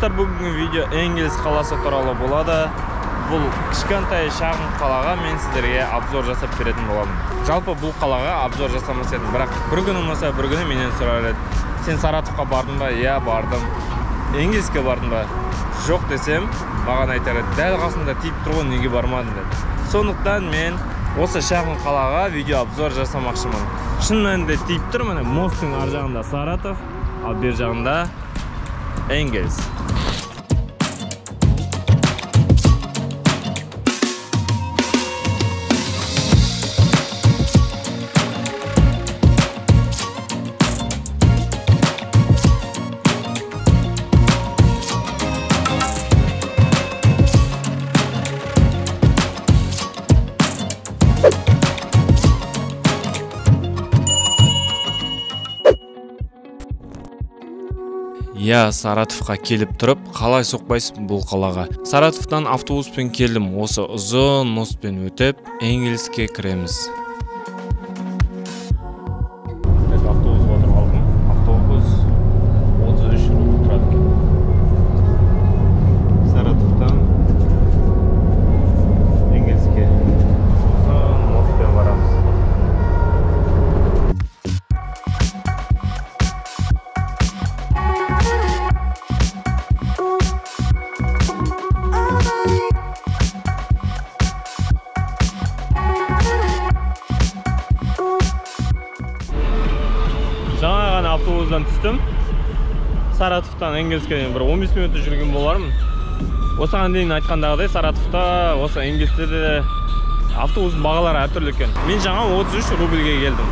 Достар, бүгінгі видео Энгельс қаласы туралы болады. Бұл кішкентай шағын қалаға мен сіздерге обзор жасап беретін боламын. Жалпы бұл қалаға обзор жасамас едім, бірақ бір күні болса, бір күні менен сұрар еді: сен Саратовқа бардың ба? Иә, бардым. Энгельске бардың ба? Жоқ десем, маған айтар еді: дәл қасында тиіп тұрған, неге бармадың деді. Сондықтан мен осы шағын қалаға видео обзор жасамақшымын. Шын мәнінде тиіп тұр, міне мосттың ар жағында Саратов, ал бер жағында Энгельс. Я Саратовқа келіп тұрып, қалай соқпайсың бұл қалаға? Саратовтан автобуспен келдім. Осы ұзын мостпен өтіп, Энгельске кіреміз. Автобусқа отырып алдым. Автобус 33 рубль тұрады екен. Саратовтан Энгельске ұзын мостпен барамыз. Жаңа ғана автобустан түстім. Саратовтан Энгельске бір 15 минутта жүрген болармын. Осыған дейін айтқандағыдай, Саратовта, осы Энгельсте де автобустың бағалары әртүрлі екен. Мен жаңа 33 рубльге келдім.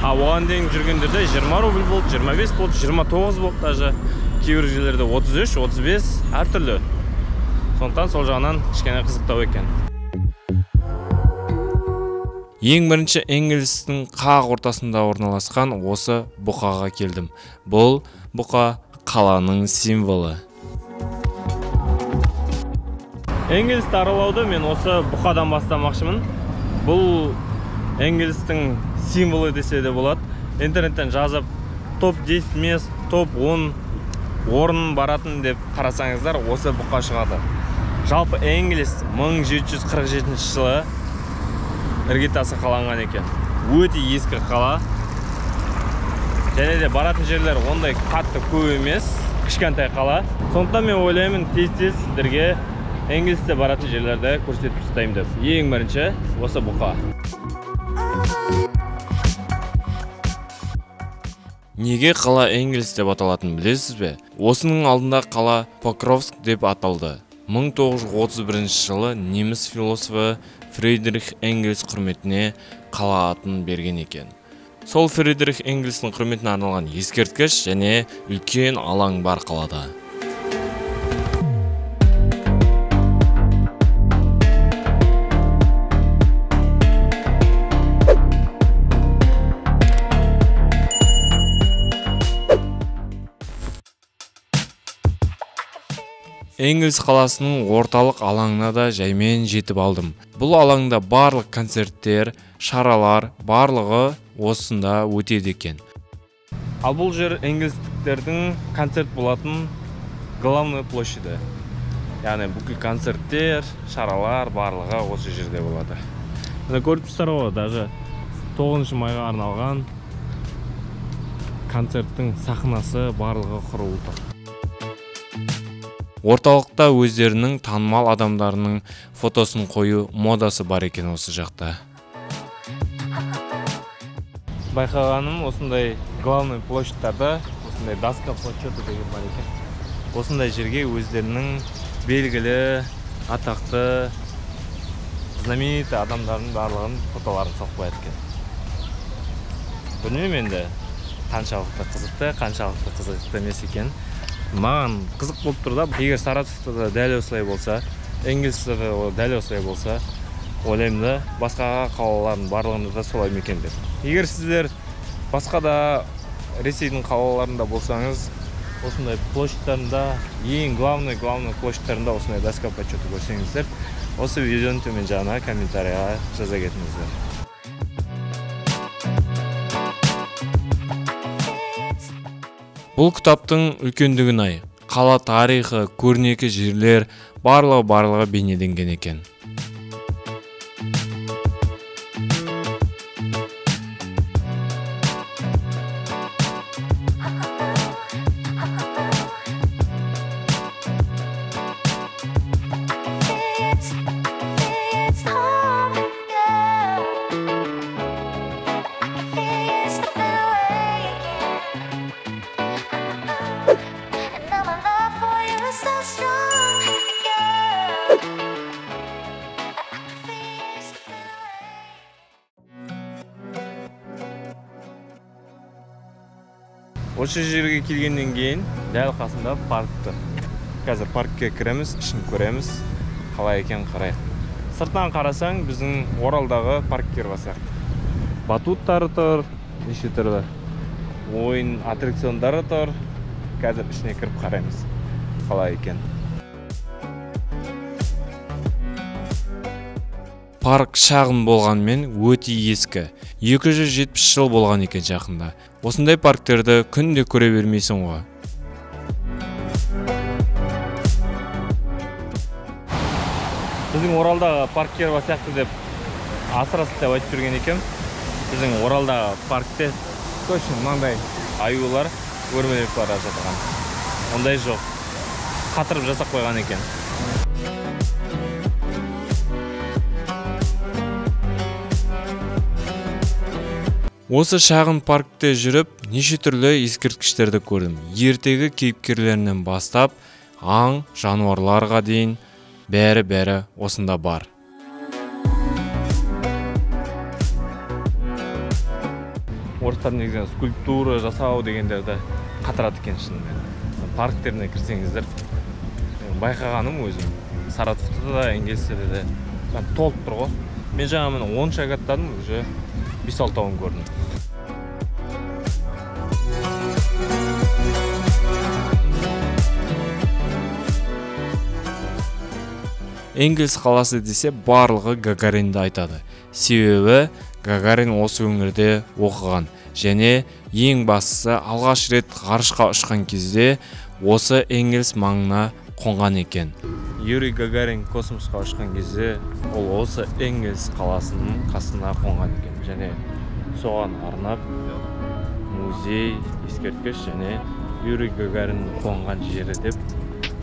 Оған дейін жүргендерде 20 рубль болды, 25 болды, 29 болды даже. Кейбір жерлерде 33, 35 әртүрлі. Сондықтан сол жағынан кішкене қызықтау екен. Ең бірінші Энгельстің қақ ортасында орналасқан осы бұқаға келдім. Бұл бұқа қаланың символы. Энгельсті аралауды мен осы бұқадан бастамақшымын. Бұл Энгельстің символы десе де болады. Интернеттен жазып топ 10 мест, топ 10 орын баратын деп қарасаңыздар, осы бұқа шығады. Жалпы Энгельс 1747 жылы іргетасы қаланған екен. Өте ескі қала. Және де баратын жерлер ондай қатты көп емес, кішкентай қала. Сондықтан мен ойлаймын, тез-тез сіздерге Энгельсте баратын жерлерді көрсетіп ұстаймын деп. Ең бірінші осы бұқа. Неге қала Энгельс деп аталатын білесіз бе? Осының алдында қала Покровск деп аталды. 1931 жылы неміс философы Фридрих Энгельс құрметіне қала атын берген екен. Сол Фридрих Энгельстің құрметіне арналған ескерткіш және үлкен алаң бар қалада. Энгельс қаласының орталық алаңына да жаймен жетіп алдым. Бұл алаңда барлық концерттер, шаралар барлығы осында өтеді екен. Ал бұл жер Энгельстіктердің концерт болатын главный площади. Яғни бүкіл концерттер, шаралар барлығы осы жерде болады. Мына көріп тұрсыздар ғой, даже 9 майға арналған концерттің сахнасы барлығы құрылып тұр. Орталықта өздерінің танымал адамдарының фотосын қою модасы бар екен осы жақта. Байқағаным, осындай главный площадьтарда, осындай доска почеты деген бар екен. Осындай жерге өздерінің белгілі, атақты, знаменитті адамдардың барлығын фотоларын салып қояды екен. Білмеймін енді қаншалықты қызықты емес екен. Маған қызық болып тұр да. Егер Саратовта да дәл осылай болса, Энгельсте де дәл осылай болса, ойлаймын да, басқа қалалардың барлығында да солай ма екен деп. Егер сіздер басқа да Ресейдің қалаларында болсаңыз, осындай площадьтарында, ең главный площадьтарында осындай доска почеты көрсеңіздер, осы видеоның төмен жағына комментарияға жаза кетіңіздер. Бұл кітаптың үлкендігін ай. қала тарихы, көрнекі жерлер барлығы бейнеленген екен. Осы жерге келгенден кейін дәл қасында парк тұр. Қазір паркке кіреміз, ішін көреміз, қалай екен қарайық. Сыртынан қарасаң, біздің Оралдағы парктер сияқты. Батуттары тұр, неше түрлі ойын аттракциондары тұр. Қазір ішіне кіріп қараймыз, қалай екен. Парк шағын болғанмен өте ескі. 270 жыл болған екен жақында. Осындай парктерді күнде көре бермейсің ғой. Біздің Оралдағы парктер бар сияқты деп асыра сілтеп айтып жүрген екен. Біздің Оралдағы паркте точно мынандай аюлар өрмелеп бара жатқан. Ондай жоқ. Қатырып жасап қойған екен. Осы шағын паркте жүріп, неше түрлі ескерткіштерді көрдім. Ертегі кейіпкерлерінен бастап, аң, жануарларға дейін бәрі осында бар. Орыстар негізінен скульптура жасау дегендерді қатырады екен шынымен. Парктеріне кірсеңіздер, байқағаным өзім. Саратовта да, Энгельсте де толып тұр ғой. Мен жаңа 10 шагаттадым, уже 5-6-ын көрдім. Энгельс қаласы десе барлығы Гагаринді айтады. Себебі Гагарин осы өңірде оқыған және ең бастысы алғаш рет ғарышқа ұшқан кезде осы Энгельс маңына қонған екен. Юрий Гагарин космосқа ұшқан кезде ол осы Энгельс қаласының қасына қонған екен. Және соған арнап музей, ескерткіш және Юрий Гагарин қонған жері деп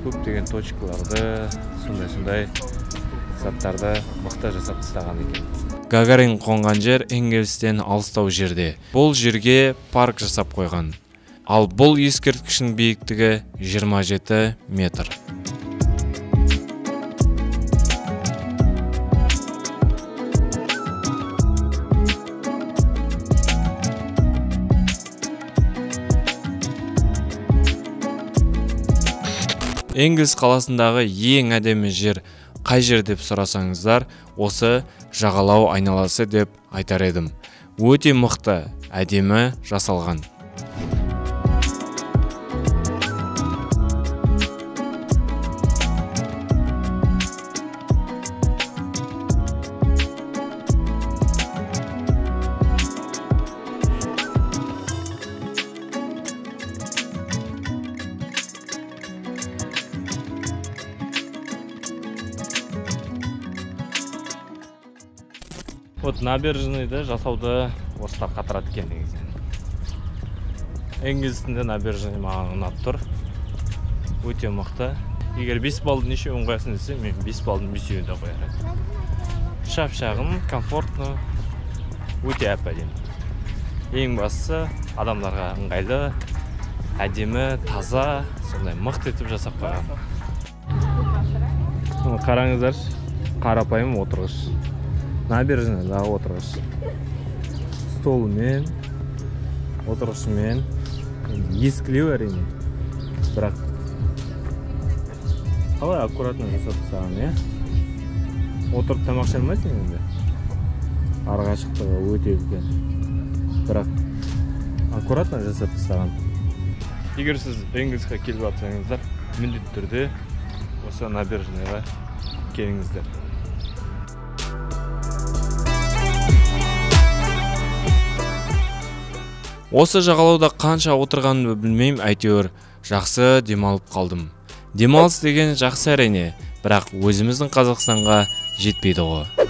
көптеген точкаларды, сондай заттарды мықты жасап тастаған екен. Гагарин қонған жер Энгельстен алыстау жерде. Бұл жерге парк жасап қойған. Ал бұл ескерткіштің биіктігі 27 метр. Энгельс қаласындағы ең әдемі жер қай жер деп сұрасаңыздар, осы жағалау айналасы деп айтар едім. Өте мықты, әдемі жасалған. Вот набережныйды жасауды орыстар қатырады екен негізінен. Энгельстің набережный маған ұнап тұр. Өте мықты. Егер 5 балды нешеуін қоясын десе, мен 5 балдың 5-еуін де қояр едім. Шап-шағын, комфортны, өте әп-әдемі. Ең бастысы адамдарға ыңғайлы, әдемі, таза, сондай мықты етіп жасап қойған. Қараңыздар, қарапайым отырғыш. Набережныйдағы отырғыш. Столымен, отырғышымен, ескілеу әрине. Бірақ қалай аккуратно жасап тастаған, иә? Отырып тамақ іше алмайсың енді. Арғашықтығы өте үлкен. Бірақ аккуратно жасап тастаған. Егер сіз Энгельсқа келіп жатсаңыздар, міндетті түрде осы набережныйға келіңіздер. Осы жағалауда қанша отырғанымды білмеймін, әйтеуір жақсы демалып қалдым. Демалыс деген жақсы әрине, бірақ өзіміздің Қазақстанға жетпейді ғой.